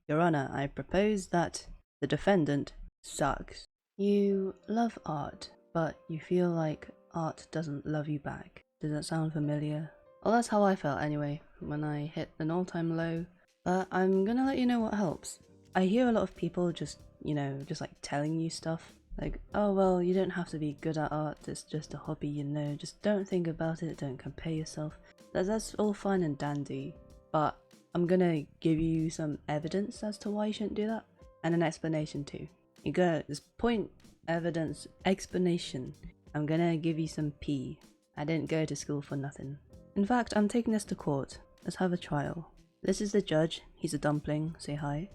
Your Honor, I propose that the defendant sucks. You love art, but you feel like art doesn't love you back. Does that sound familiar? Well, that's how I felt anyway, when I hit an all-time low. But I'm gonna let you know what helps. I hear a lot of people just, just like telling you stuff. Like, oh well, you don't have to be good at art, it's just a hobby, just don't think about it, don't compare yourself. That's all fine and dandy, but I'm gonna give you some evidence as to why you shouldn't do that, and an explanation too. You gotta just point, evidence, explanation. I'm gonna give you some pee. I didn't go to school for nothing. In fact, I'm taking this to court. Let's have a trial. This is the judge, he's a dumpling, say hi.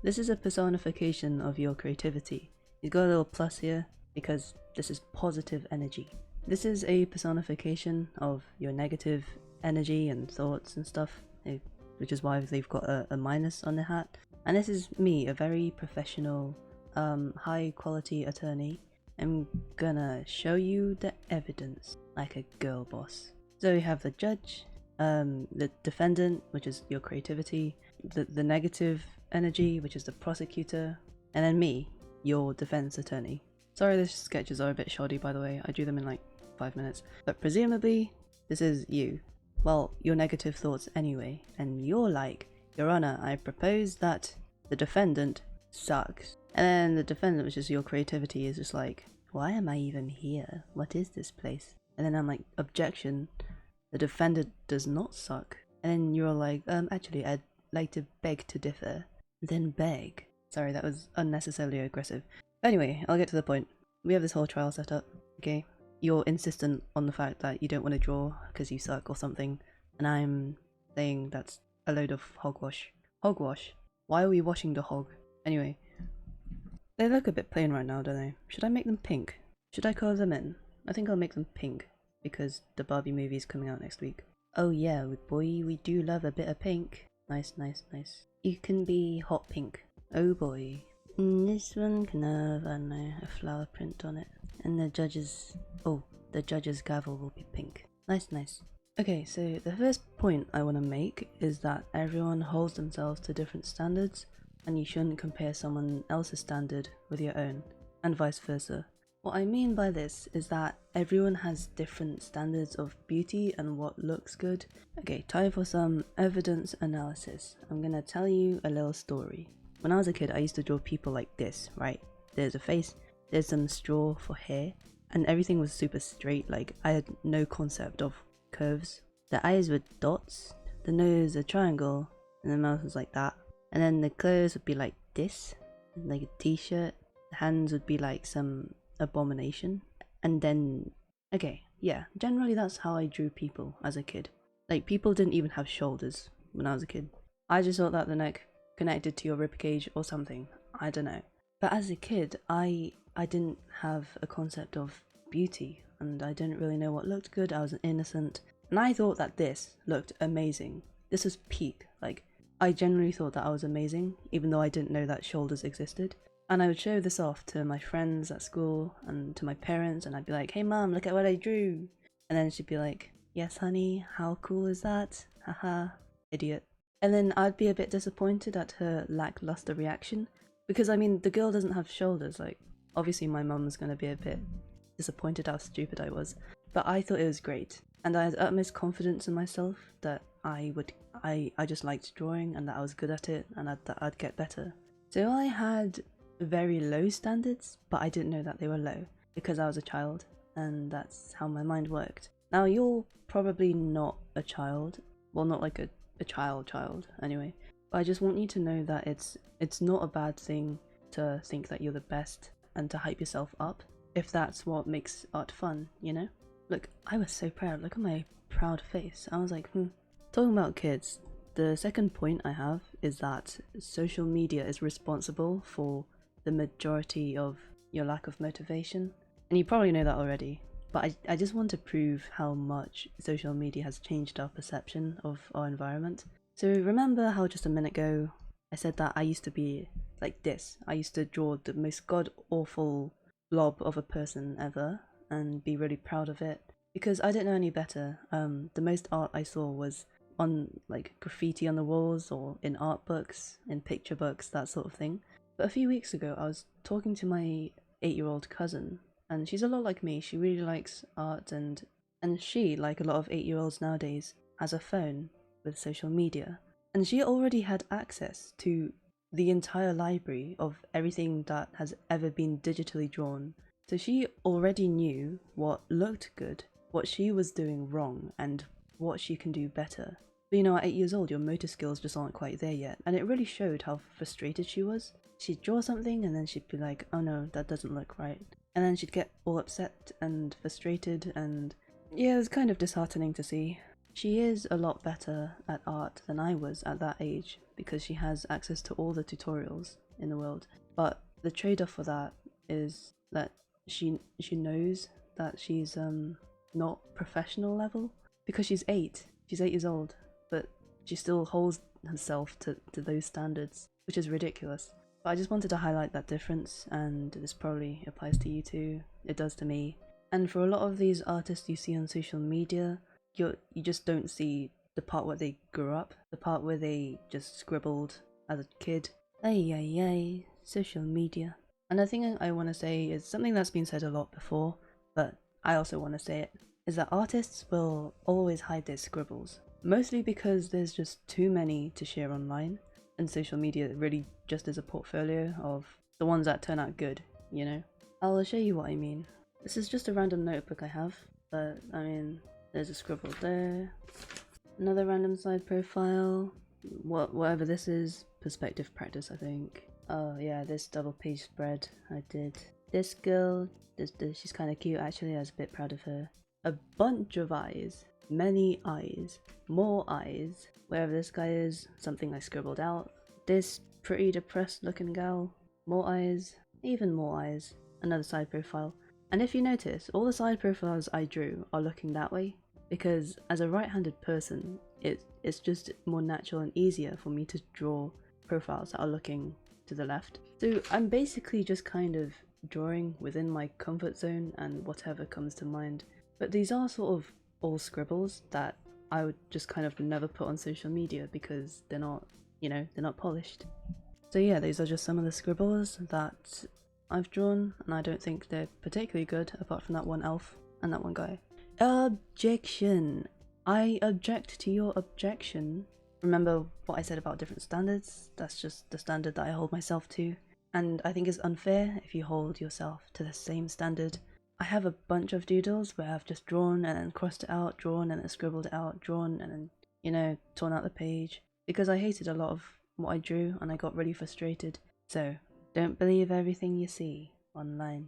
This is a personification of your creativity. He's got a little plus here because this is positive energy. This is a personification of your negative energy and thoughts and stuff, which is why they've got a minus on their hat. And this is me, a very professional, high quality attorney. I'm gonna show you the evidence like a girl boss. So we have the judge, the defendant, which is your creativity, the negative energy, which is the prosecutor, and then me, your defense attorney. Sorry, these sketches are a bit shoddy, by the way. I do them in like 5 minutes. But presumably, this is you. Well, your negative thoughts anyway, and you're like, Your Honor, I propose that the defendant sucks. And then the defendant, which is your creativity, is just like, why am I even here? What is this place? And then I'm like, objection, the defendant does not suck. And then you're like, actually, I'd like to beg to differ. Then beg. Sorry, that was unnecessarily aggressive. Anyway, I'll get to the point. We have this whole trial set up, okay? You're insistent on the fact that you don't want to draw because you suck or something, and I'm saying that's a load of hogwash. Hogwash? Why are we washing the hog? Anyway, they look a bit plain right now, don't they? Should I make them pink? Should I colour them in? I think I'll make them pink, because the Barbie movie is coming out next week. Oh yeah, boy, we do love a bit of pink. Nice, nice, nice. You can be hot pink. Oh boy. This one can have, I don't know, a flower print on it. And the judge's gavel will be pink. Nice, nice. Okay, so the first point I want to make is that everyone holds themselves to different standards, and you shouldn't compare someone else's standard with your own, and vice versa. What I mean by this is that everyone has different standards of beauty and what looks good. Okay, time for some evidence analysis. I'm gonna tell you a little story. When I was a kid, I used to draw people like this, right? There's a face, there's some straw for hair, and everything was super straight, like I had no concept of curves. The eyes were dots, the nose a triangle, and the mouth was like that. And then the clothes would be like this, like a t-shirt. The hands would be like some abomination. And then, okay, yeah, generally that's how I drew people as a kid. Like, people didn't even have shoulders when I was a kid. I just thought that the neck connected to your ribcage or something. I don't know. But as a kid, I didn't have a concept of beauty, and I didn't really know what looked good. I was an innocent, and I thought that this looked amazing. This was peak. Like, I genuinely thought that I was amazing, even though I didn't know that shoulders existed. And I would show this off to my friends at school and to my parents, and I'd be like, hey mom, look at what I drew. And then she'd be like, yes honey, how cool is that? Haha, idiot. And then I'd be a bit disappointed at her lackluster reaction, because I mean, the girl doesn't have shoulders. Like, obviously my mum was going to be a bit disappointed how stupid I was, but I thought it was great, and I had utmost confidence in myself that I just liked drawing and that I was good at it, and that I'd get better. So I had very low standards, but I didn't know that they were low because I was a child, and that's how my mind worked. Now you're probably not a child, well, not like a child anyway, but I just want you to know that it's not a bad thing to think that you're the best and to hype yourself up if that's what makes art fun, you know? Look, I was so proud. Look at my proud face. I was like, Talking about kids, the second point I have is that social media is responsible for the majority of your lack of motivation. And you probably know that already, but I just want to prove how much social media has changed our perception of our environment. So remember how just a minute ago I said that I used to be like this. I used to draw the most god-awful blob of a person ever and be really proud of it because I didn't know any better. The most art I saw was on like graffiti on the walls or in art books, in picture books, that sort of thing. But a few weeks ago, I was talking to my 8-year-old cousin, and she's a lot like me. She really likes art, and she, like a lot of 8-year-olds nowadays, has a phone with social media. And she already had access to the entire library of everything that has ever been digitally drawn. So she already knew what looked good, what she was doing wrong, and what she can do better. But you know, at 8 years old, your motor skills just aren't quite there yet, and it really showed how frustrated she was. She'd draw something and then she'd be like, oh no, that doesn't look right. And then she'd get all upset and frustrated, and yeah, it was kind of disheartening to see. She is a lot better at art than I was at that age because she has access to all the tutorials in the world. But the trade-off for that is that she knows that she's not professional level because she's 8. She's 8 years old, but she still holds herself to those standards, which is ridiculous. But I just wanted to highlight that difference, and this probably applies to you too. It does to me. And for a lot of these artists you see on social media, you just don't see the part where they grew up, the part where they just scribbled as a kid. Ay ay ay, social media. Another thing I want to say is something that's been said a lot before, but I also want to say it, is that artists will always hide their scribbles. Mostly because there's just too many to share online, and social media really just is a portfolio of the ones that turn out good, you know? I'll show you what I mean. This is just a random notebook I have, but I mean, there's a scribble there. Another random side profile. Whatever this is, perspective practice, I think. Oh yeah, this double page spread I did. This girl, she's kind of cute actually. I was a bit proud of her. A bunch of eyes, many eyes, more eyes. Wherever this guy is, something I scribbled out. This pretty depressed looking gal, more eyes, even more eyes. Another side profile. And if you notice, all the side profiles I drew are looking that way, because as a right-handed person, it's just more natural and easier for me to draw profiles that are looking to the left. So I'm basically just kind of drawing within my comfort zone and whatever comes to mind. But these are sort of all scribbles that I would just kind of never put on social media because they're not, you know, they're not polished. So yeah, these are just some of the scribbles that I've drawn, and I don't think they're particularly good apart from that one elf and that one guy. Objection! I object to your objection. Remember what I said about different standards? That's just the standard that I hold myself to, and I think it's unfair if you hold yourself to the same standard. I have a bunch of doodles where I've just drawn and then crossed it out, drawn and then scribbled it out, drawn and then, you know, torn out the page, because I hated a lot of what I drew and I got really frustrated. So don't believe everything you see online.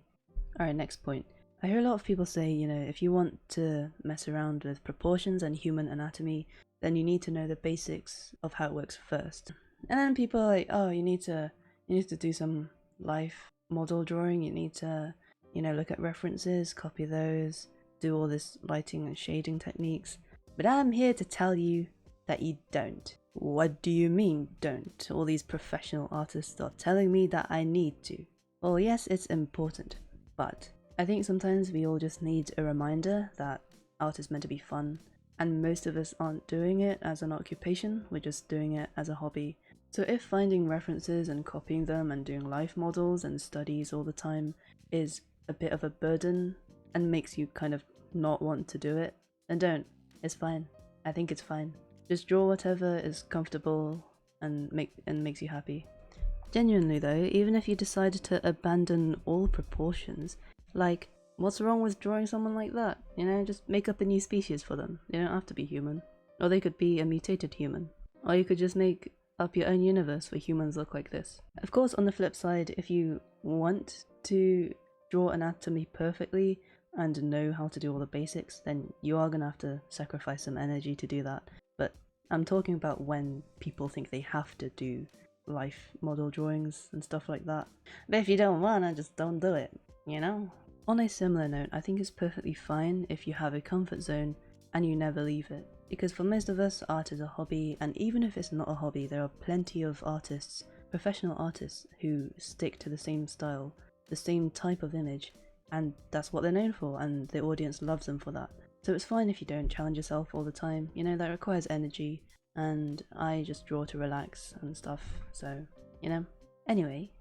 Alright, next point. I hear a lot of people say, you know, if you want to mess around with proportions and human anatomy, then you need to know the basics of how it works first. And then people are like, oh, you need to do some life model drawing, you need to, you know, look at references, copy those, do all this lighting and shading techniques. But I'm here to tell you that you don't. What do you mean, don't? All these professional artists are telling me that I need to. Well, yes, it's important, but I think sometimes we all just need a reminder that art is meant to be fun, and most of us aren't doing it as an occupation, we're just doing it as a hobby. So if finding references and copying them and doing life models and studies all the time is a bit of a burden and makes you kind of not want to do it, then don't. It's fine. I think it's fine. Just draw whatever is comfortable and makes you happy. Genuinely though, even if you decided to abandon all proportions, like, what's wrong with drawing someone like that? You know, just make up a new species for them. They don't have to be human. Or they could be a mutated human. Or you could just make up your own universe where humans look like this. Of course, on the flip side, if you want to draw anatomy perfectly and know how to do all the basics, then you are gonna have to sacrifice some energy to do that. But I'm talking about when people think they have to do life model drawings and stuff like that. But if you don't wanna, just don't do it, you know? On a similar note, I think it's perfectly fine if you have a comfort zone and you never leave it. Because for most of us, art is a hobby, and even if it's not a hobby, there are plenty of artists, professional artists, who stick to the same style, the same type of image, and that's what they're known for, and the audience loves them for that. So it's fine if you don't challenge yourself all the time, you know, that requires energy, and I just draw to relax and stuff, so, you know. Anyway,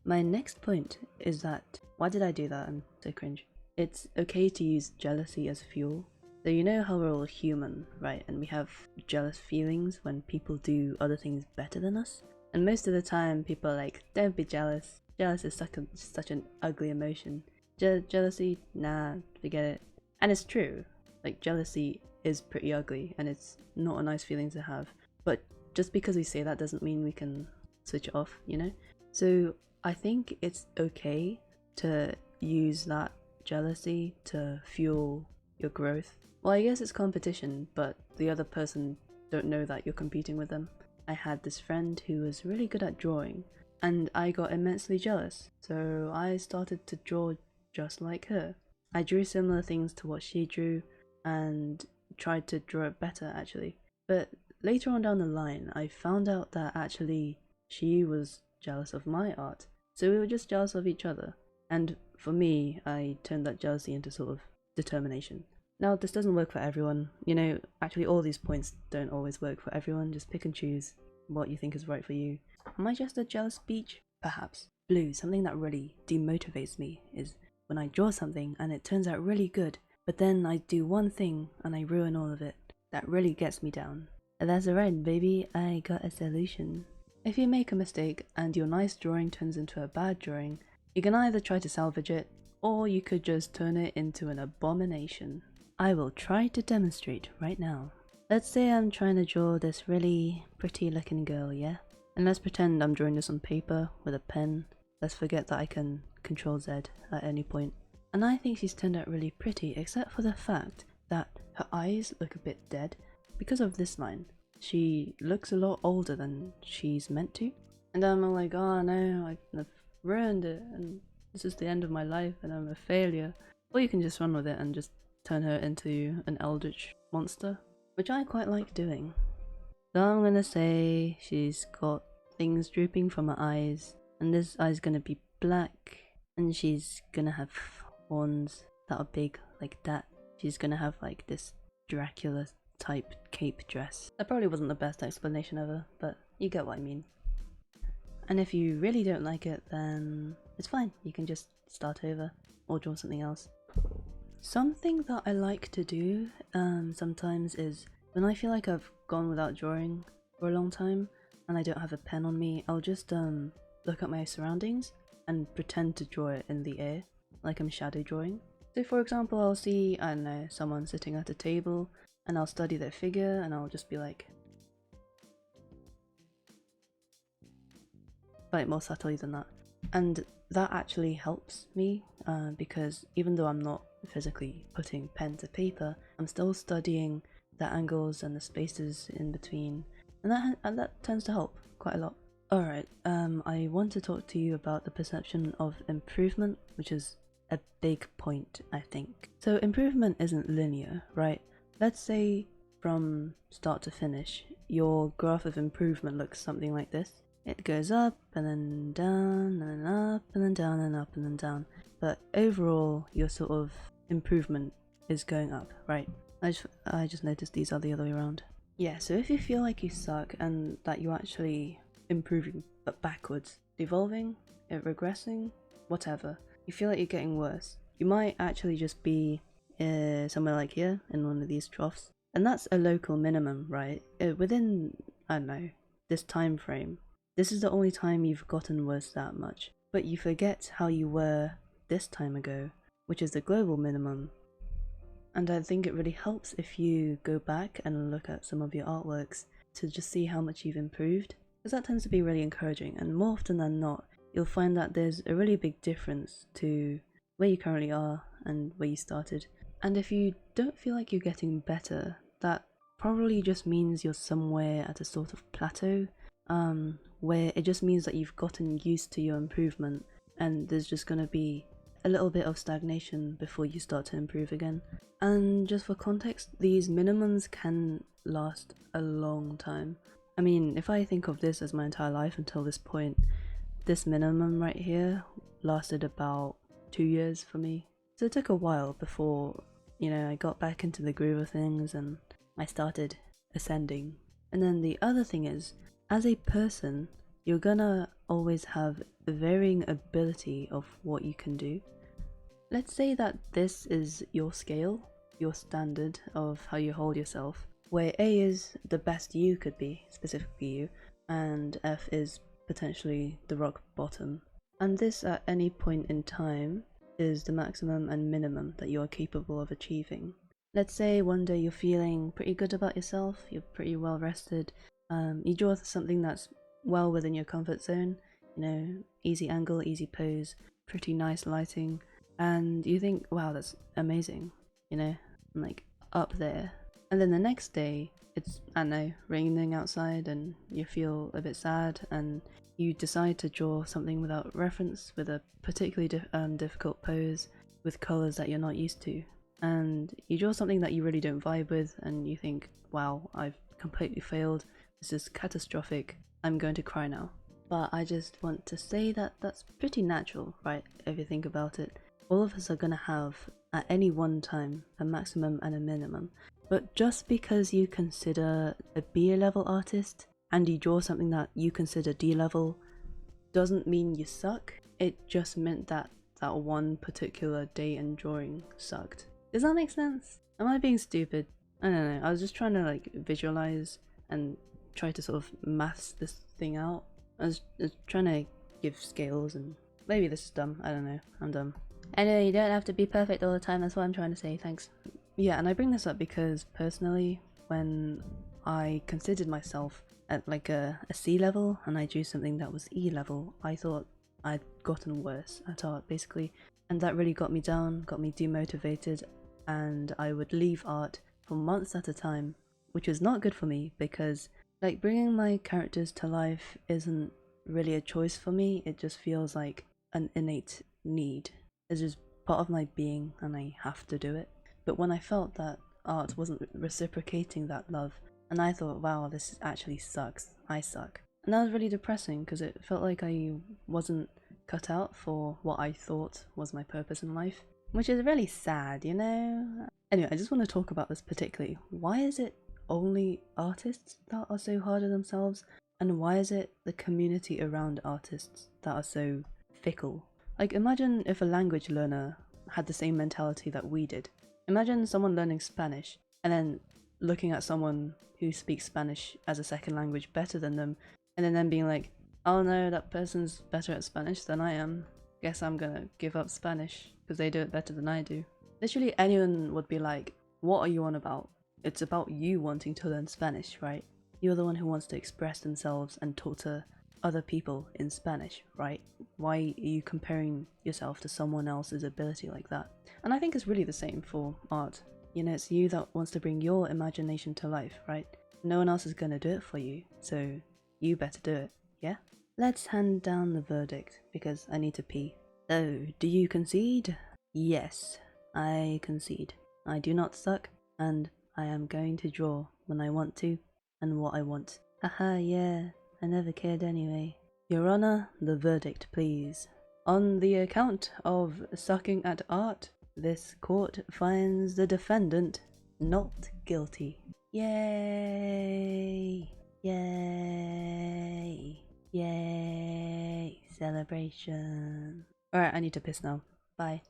my next point is that, why did I do that? I'm so cringe. It's okay to use jealousy as fuel. So you know how we're all human, right? And we have jealous feelings when people do other things better than us. And most of the time people are like, don't be jealous. Jealous is such an ugly emotion. Jealousy? Nah, forget it. And it's true. Like, jealousy is pretty ugly and it's not a nice feeling to have. But just because we say that doesn't mean we can switch it off, you know? So I think it's okay to use that jealousy to fuel your growth. Well, I guess it's competition, but the other person don't know that you're competing with them. I had this friend who was really good at drawing, and I got immensely jealous, so I started to draw just like her. I drew similar things to what she drew, and tried to draw it better actually. But later on down the line, I found out that actually she was jealous of my art, so we were just jealous of each other. And for me, I turned that jealousy into sort of determination. Now, this doesn't work for everyone. You know, actually all these points don't always work for everyone. Just pick and choose what you think is right for you. Am I just a jealous beach? Perhaps. Blue, something that really demotivates me is when I draw something and it turns out really good, but then I do one thing and I ruin all of it. That really gets me down. That's right, baby, I got a solution. If you make a mistake and your nice drawing turns into a bad drawing, you can either try to salvage it, or you could just turn it into an abomination. I will try to demonstrate right now. Let's say I'm trying to draw this really pretty looking girl, yeah? And let's pretend I'm drawing this on paper with a pen. Let's forget that I can Control Z at any point. And I think she's turned out really pretty, except for the fact that her eyes look a bit dead because of this line. She looks a lot older than she's meant to. And I'm all like, oh no, I've ruined it and this is the end of my life and I'm a failure. Or you can just run with it and just turn her into an eldritch monster, which I quite like doing. So I'm gonna say she's got things drooping from her eyes, and this eye's gonna be black, and she's gonna have horns that are big like that. She's gonna have like this Dracula type cape dress. That probably wasn't the best explanation ever, but you get what I mean. And if you really don't like it, then it's fine. You can just start over or draw something else. Something that I like to do sometimes is when I feel like I've gone without drawing for a long time and I don't have a pen on me, I'll just look at my surroundings and pretend to draw it in the air, like I'm shadow drawing. So for example, I'll see, I don't know, someone sitting at a table and I'll study their figure and I'll just be like more subtly than that. And that actually helps me because even though I'm not physically putting pen to paper, I'm still studying the angles and the spaces in between, and that tends to help quite a lot. Alright, I want to talk to you about the perception of improvement, which is a big point, I think. So improvement isn't linear, right? Let's say from start to finish, your graph of improvement looks something like this. It goes up and then down and then up and then down and up and then down. But overall, your sort of improvement is going up, right? I just noticed these are the other way around. Yeah, so if you feel like you suck and that you're actually improving but backwards, devolving, regressing, whatever, you feel like you're getting worse, you might actually just be somewhere like here in one of these troughs. And that's a local minimum, right? Within, I don't know, this time frame. This is the only time you've gotten worse that much. But you forget how you were this time ago, which is the global minimum. And I think it really helps if you go back and look at some of your artworks to just see how much you've improved, because that tends to be really encouraging, and more often than not, you'll find that there's a really big difference to where you currently are and where you started. And if you don't feel like you're getting better, that probably just means you're somewhere at a sort of plateau, where it just means that you've gotten used to your improvement and there's just going to be a little bit of stagnation before you start to improve again. And just for context, these minimums can last a long time. I mean, if I think of this as my entire life until this point, this minimum right here lasted about 2 years for me. So it took a while before I got back into the groove of things and I started ascending. And then the other thing is, as a person, you're gonna always have a varying ability of what you can do. Let's say that this is your scale, your standard of how you hold yourself, where A is the best you could be, specifically you, and F is potentially the rock bottom. And this at any point in time is the maximum and minimum that you are capable of achieving. Let's say one day you're feeling pretty good about yourself, you're pretty well rested, you draw something that's well within your comfort zone, easy angle, easy pose, pretty nice lighting, and you think, wow, that's amazing, I'm like up there. And then the next day, it's, I don't know, raining outside and you feel a bit sad and you decide to draw something without reference, with a particularly difficult pose, with colours that you're not used to. And you draw something that you really don't vibe with and you think, wow, I've completely failed, this is catastrophic, I'm going to cry now. But I just want to say that that's pretty natural, right, if you think about it. All of us are going to have, at any one time, a maximum and a minimum. But just because you consider a B level artist and you draw something that you consider D level doesn't mean you suck. It just meant that that one particular day and drawing sucked. Does that make sense? Am I being stupid? I don't know. I was just trying to like visualize and try to sort of maths this thing out. I was trying to give scales, and maybe this is dumb. I don't know. I'm dumb. Anyway, you don't have to be perfect all the time. That's what I'm trying to say. Thanks. Yeah, and I bring this up because personally, when I considered myself at like a C level and I drew something that was E level, I thought I'd gotten worse at art basically, and that really got me down, got me demotivated, and I would leave art for months at a time, which was not good for me because like bringing my characters to life isn't really a choice for me. It just feels like an innate need. It's just part of my being and I have to do it. But when I felt that art wasn't reciprocating that love, and I thought, wow, this actually sucks, I suck. And that was really depressing because it felt like I wasn't cut out for what I thought was my purpose in life, which is really sad, Anyway, I just want to talk about this particularly. Why is it only artists that are so hard on themselves? And why is it the community around artists that are so fickle? Like, imagine if a language learner had the same mentality that we did. Imagine someone learning Spanish and then looking at someone who speaks Spanish as a second language better than them, and then being like, oh no, that person's better at Spanish than I am. Guess I'm gonna give up Spanish because they do it better than I do. Literally anyone would be like, what are you on about? It's about you wanting to learn Spanish, right? You're the one who wants to express themselves and talk to other people in Spanish, right? Why are you comparing yourself to someone else's ability like that? And I think it's really the same for art. It's you that wants to bring your imagination to life, right? No one else is gonna do it for you, so you better do it, yeah? Let's hand down the verdict, because I need to pee. So, do you concede? Yes, I concede. I do not suck, and I am going to draw when I want to, and what I want. Haha, yeah, I never cared anyway. Your Honor, the verdict, please. On the account of sucking at art, this court finds the defendant not guilty. Yay! Yay! Yay! Celebration. Alright, I need to piss now. Bye.